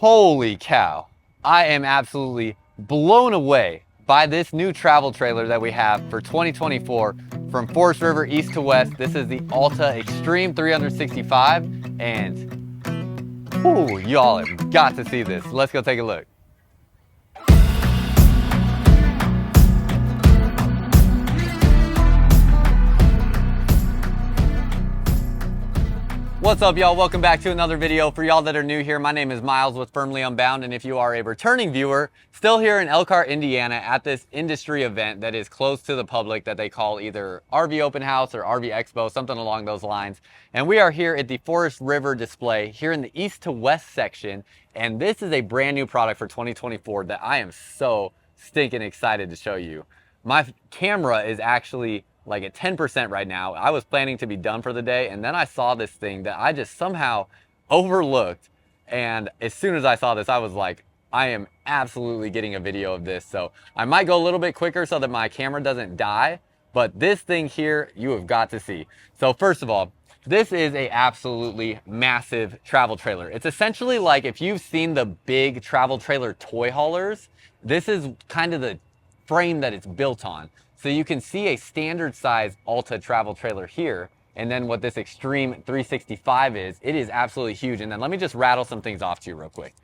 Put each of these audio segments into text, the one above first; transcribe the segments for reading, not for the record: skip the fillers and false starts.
Holy cow. I am absolutely blown away by this new travel trailer that we have for 2024 from Forest River east to west. This is the Alta Xtreme 365 and ooh, y'all have got to see this. Let's go take a look. What's up, y'all? Welcome back to another video. For y'all that are new here, my name is Myles with Firmly Unbound, and if you are a returning viewer, still here in Elkhart, Indiana at this industry event that is closed to the public that they call either RV Open House or RV Expo, something along those lines. And we are here at the Forest River display here in the east to west section, and this is a brand new product for 2024 that I am so stinking excited to show you. My camera is actually like at 10% right now. I was planning to be done for the day, and then I saw this thing that I just somehow overlooked, and as soon as I saw this, I was like, I am absolutely getting a video of this. So I might go a little bit quicker so that my camera doesn't die, but this thing here you have got to see. So first of all, this is a absolutely massive travel trailer. It's essentially like if you've seen the big travel trailer toy haulers, this is kind of the frame that it's built on. So you can see a standard size Alta travel trailer here, and then what this Xtreme 365 is, it is absolutely huge. And then let me just rattle some things off to you real quick.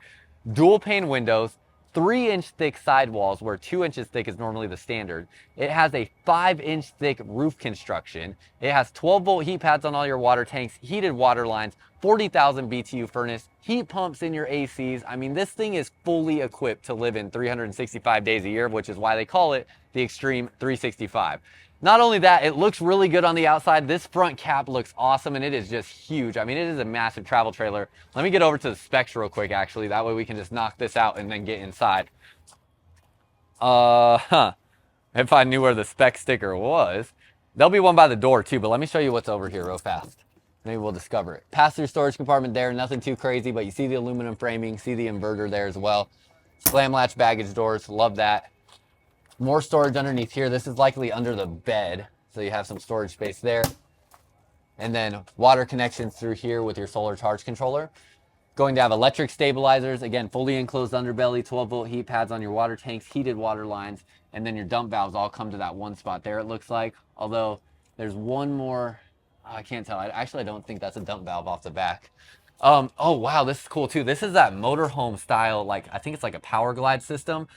Dual pane windows, 3-inch thick sidewalls where 2 inches thick is normally the standard. It has a 5-inch thick roof construction. It has 12-volt heat pads on all your water tanks, heated water lines, 40,000 BTU furnace, heat pumps in your ACs. I mean, this thing is fully equipped to live in 365 days a year, which is why they call it the Xtreme 365. Not only that, it looks really good on the outside. This front cap looks awesome, and it is just huge. I mean, it is a massive travel trailer. Let me get over to the specs real quick, actually. That way we can just knock this out and then get inside. If I knew where the spec sticker was. There'll be one by the door too, but let me show you what's over here real fast. Maybe we'll discover it. Pass-through storage compartment there, nothing too crazy, but you see the aluminum framing, see the inverter there as well. Slam latch baggage doors, love that. More storage underneath here. This is likely under the bed, so you have some storage space there. And then water connections through here with your solar charge controller. Going to have electric stabilizers, again, fully enclosed underbelly, 12-volt heat pads on your water tanks, heated water lines, and then your dump valves all come to that one spot there, it looks like. Although there's one more, I can't tell. I don't think that's a dump valve off the back. Oh, wow, this is cool too. This is that motorhome style, like, I think it's like a power glide system.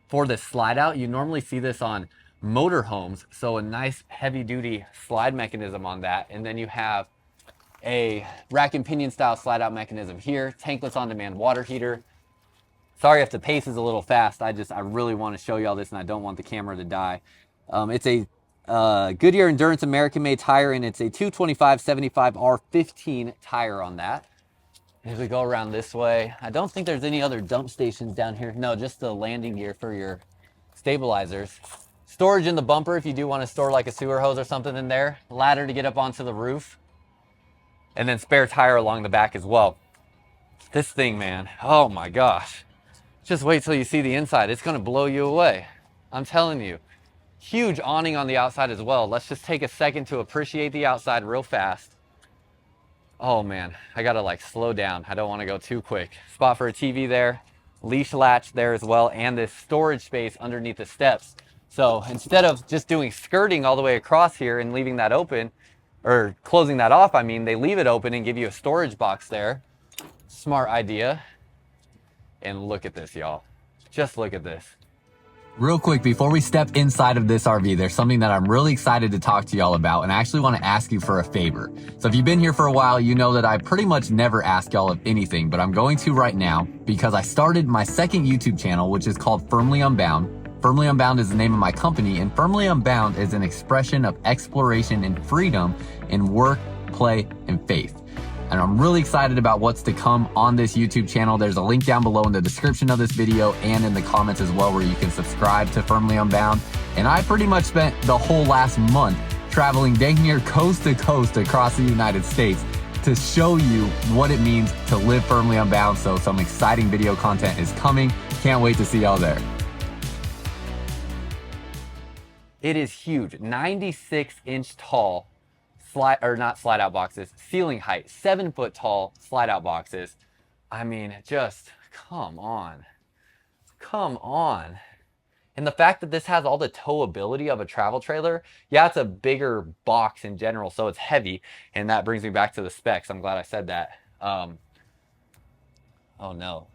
For the slide out, you normally see this on motorhomes, so a nice heavy duty slide mechanism on that. And then you have a rack and pinion style slide out mechanism here, tankless on demand water heater. Sorry if the pace is a little fast, I really want to show y'all this and I don't want the camera to die. It's a Goodyear Endurance American made tire, and it's a 225/75 R15 tire on that. As we go around this way, I don't think there's any other dump stations down here. No, just the landing gear for your stabilizers. Storage in the bumper if you do want to store like a sewer hose or something in there. Ladder to get up onto the roof. And then spare tire along the back as well. This thing, man, oh my gosh. Just wait till you see the inside. It's going to blow you away. I'm telling you. Huge awning on the outside as well. Let's just take a second to appreciate the outside real fast. Oh man, I gotta like slow down. I don't want to go too quick. Spot for a TV there, leash latch there as well, and this storage space underneath the steps. So instead of just doing skirting all the way across here and leaving that open, or closing that off, I mean, they leave it open and give you a storage box there. Smart idea. And look at this, y'all. Just look at this. Real quick, before we step inside of this RV, there's something that I'm really excited to talk to y'all about, and I actually want to ask you for a favor. So if you've been here for a while, you know that I pretty much never ask y'all of anything, but I'm going to right now because I started my second YouTube channel, which is called Firmly Unbound. Firmly Unbound is the name of my company, and Firmly Unbound is an expression of exploration and freedom in work, play, and faith. And I'm really excited about what's to come on this YouTube channel. There's a link down below in the description of this video and in the comments as well, where you can subscribe to Firmly Unbound. And I pretty much spent the whole last month traveling dang near coast to coast across the United States to show you what it means to live firmly unbound. So some exciting video content is coming. Can't wait to see y'all there. It is huge, 96-inch tall slide out boxes, ceiling height, 7-foot tall slide out boxes. I mean, just come on. Come on. And the fact that this has all the towability of a travel trailer, yeah, it's a bigger box in general, so it's heavy. And that brings me back to the specs. I'm glad I said that. Oh no.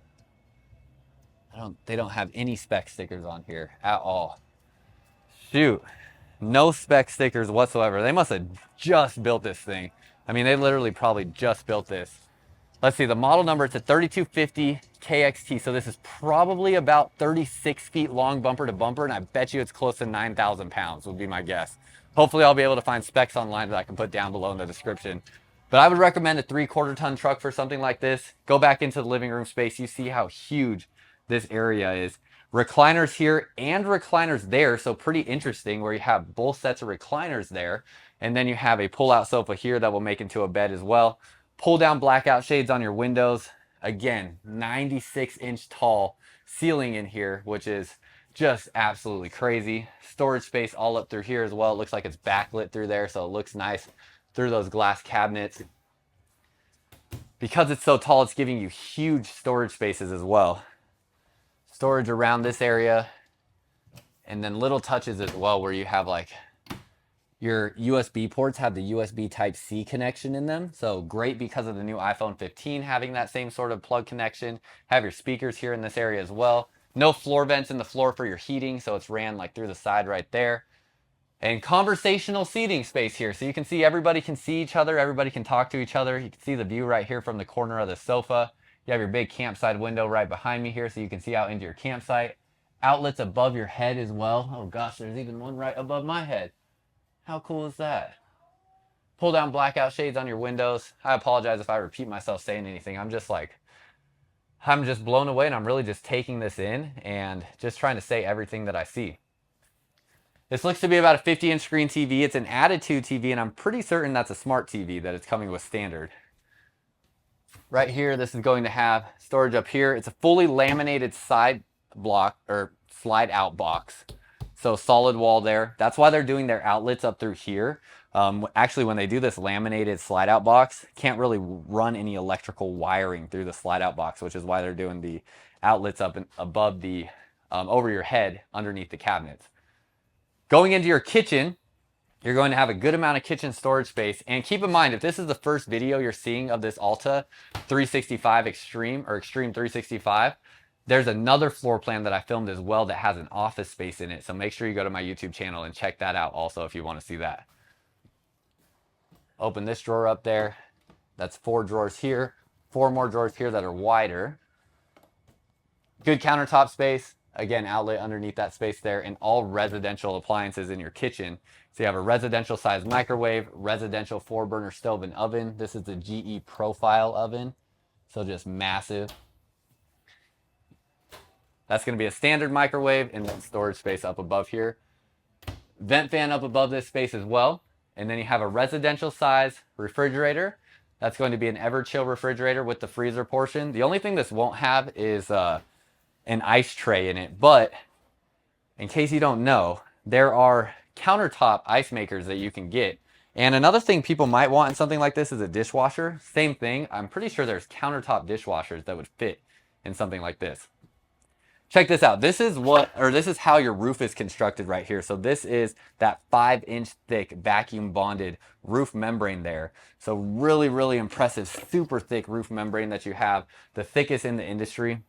They don't have any spec stickers on here at all. Shoot. No spec stickers whatsoever. They must have just built this thing. I mean, they literally probably just built this. Let's see, the model number, it's a 3250 KXT, so this is probably about 36 feet long bumper to bumper, and I bet you it's close to 9,000 pounds would be my guess. Hopefully I'll be able to find specs online that I can put down below in the description. But I would recommend a 3/4 ton truck for something like this. Go back into the living room space. You see how huge this area is. Recliners here and recliners there, so pretty interesting where you have both sets of recliners there. And then you have a pull-out sofa here that will make into a bed as well. Pull down blackout shades on your windows. Again, 96-inch tall ceiling in here, which is just absolutely crazy. Storage space all up through here as well. It looks like it's backlit through there, so it looks nice through those glass cabinets. Because it's so tall, it's giving you huge storage spaces as well. Storage around this area, and then little touches as well where you have like your USB ports have the USB Type-C connection in them. So great because of the new iPhone 15 having that same sort of plug connection. Have your speakers here in this area as well. No floor vents in the floor for your heating, so it's ran like through the side right there. And conversational seating space here. So you can see everybody can see each other. Everybody can talk to each other. You can see the view right here from the corner of the sofa. You have your big campsite window right behind me here so you can see out into your campsite. Outlets above your head as well. Oh gosh, there's even one right above my head. How cool is that? Pull down blackout shades on your windows. I apologize if I repeat myself saying anything. I'm just blown away, and I'm really just taking this in and just trying to say everything that I see. This looks to be about a 50-inch screen TV. It's an Attitude TV, and I'm pretty certain that's a smart TV that it's coming with standard. Right here, this is going to have storage up here. It's a fully laminated side block or slide out box. So solid wall there. That's why they're doing their outlets up through here. Actually, when they do this laminated slide out box, can't really run any electrical wiring through the slide out box, which is why they're doing the outlets up and above the, over your head underneath the cabinets. Going into your kitchen, you're going to have a good amount of kitchen storage space. And keep in mind, if this is the first video you're seeing of this Alta 365 Xtreme or Xtreme 365, there's another floor plan that I filmed as well that has an office space in it. So make sure you go to my YouTube channel and check that out also if you want to see that. Open this drawer up there. That's 4 drawers here. 4 more drawers here that are wider. Good countertop space. Again, outlet underneath that space there, and all residential appliances in your kitchen. So you have a residential size microwave, residential 4-burner stove and oven. This is the GE Profile oven. So just massive. That's going to be a standard microwave and then storage space up above here. Vent fan up above this space as well. And then you have a residential size refrigerator. That's going to be an Everchill refrigerator with the freezer portion. The only thing this won't have is an ice tray in it. But in case you don't know, there are countertop ice makers that you can get. And another thing people might want in something like this is a dishwasher. Same thing. I'm pretty sure there's countertop dishwashers that would fit in something like this. Check this out. This is how your roof is constructed right here. So this is that 5-inch thick vacuum bonded roof membrane there. So really, really impressive, super thick roof membrane that you have, the thickest in the industry.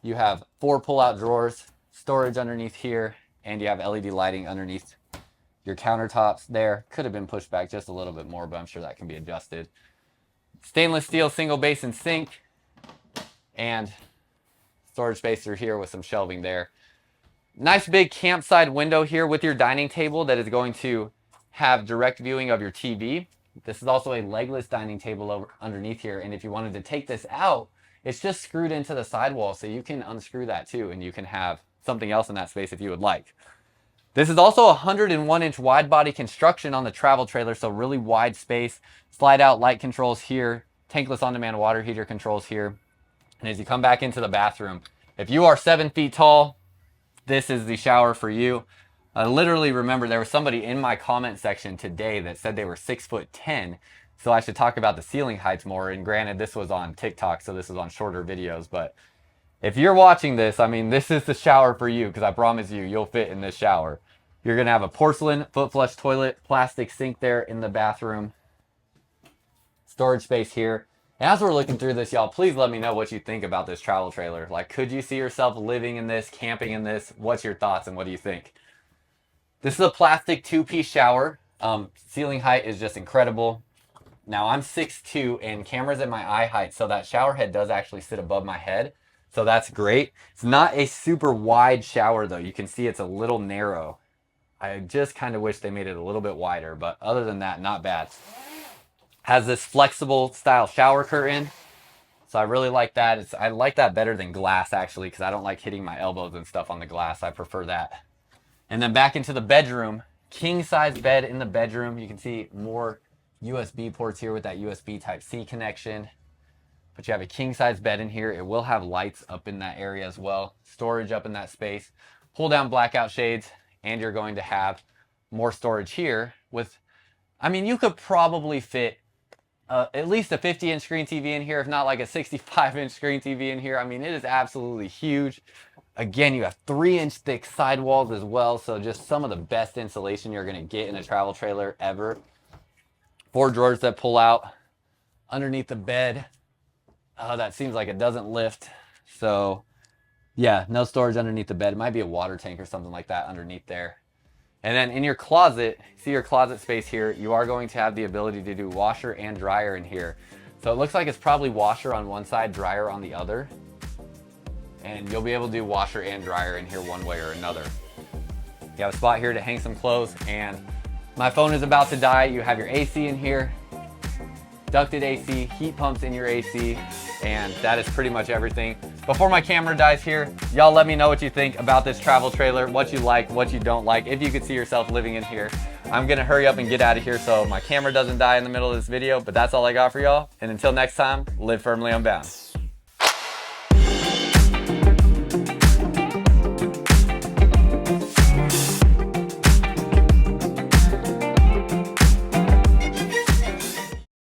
You have 4 pull-out drawers, storage underneath here, and you have LED lighting underneath your countertops there. Could have been pushed back just a little bit more, but I'm sure that can be adjusted. Stainless steel single basin sink, and storage space through here with some shelving there. Nice big campside window here with your dining table that is going to have direct viewing of your TV. This is also a legless dining table over underneath here, and if you wanted to take this out, it's just screwed into the sidewall, so you can unscrew that too, and you can have something else in that space if you would like. This is also a 101-inch wide body construction on the travel trailer, so really wide space. Slide out light controls here, tankless on-demand water heater controls here. And as you come back into the bathroom, if you are 7 feet tall, this is the shower for you. I literally remember there was somebody in my comment section today that said they were 6'10", So I should talk about the ceiling heights more. And granted, this was on TikTok, so this is on shorter videos. But if you're watching this, I mean, this is the shower for you, because I promise you, you'll fit in this shower. You're going to have a porcelain foot flush toilet, plastic sink there in the bathroom, storage space here. And as we're looking through this, y'all, please let me know what you think about this travel trailer. Like, could you see yourself living in this, camping in this? What's your thoughts and what do you think? This is a plastic 2-piece shower. Ceiling height is just incredible. Now I'm 6'2" and camera's at my eye height, so that shower head does actually sit above my head. So that's great. It's not a super wide shower though. You can see it's a little narrow. I just kind of wish they made it a little bit wider, but other than that, not bad. Has this flexible style shower curtain. So I really like that. I like that better than glass actually, because I don't like hitting my elbows and stuff on the glass. I prefer that. And then back into the bedroom, king size bed in the bedroom. You can see more USB ports here with that USB Type-C connection. But you have a king size bed in here. It will have lights up in that area as well. Storage up in that space. Pull down blackout shades, and you're going to have more storage here with, I mean, you could probably fit at least a 50-inch screen TV in here, if not like a 65-inch screen TV in here. I mean, it is absolutely huge. Again, you have 3-inch thick sidewalls as well, so just some of the best insulation you're going to get in a travel trailer ever. 4 drawers that pull out underneath the bed. That seems like it doesn't lift. So yeah, no storage underneath the bed. It might be a water tank or something like that underneath there. And then in your closet, see your closet space here, you are going to have the ability to do washer and dryer in here. So it looks like it's probably washer on one side, dryer on the other. And you'll be able to do washer and dryer in here one way or another. You have a spot here to hang some clothes, and my phone is about to die. You have your AC in here, ducted AC, heat pumps in your AC, and that is pretty much everything. Before my camera dies here, y'all let me know what you think about this travel trailer, what you like, what you don't like, if you could see yourself living in here. I'm gonna hurry up and get out of here so my camera doesn't die in the middle of this video, but that's all I got for y'all. And until next time, live firmly unbound.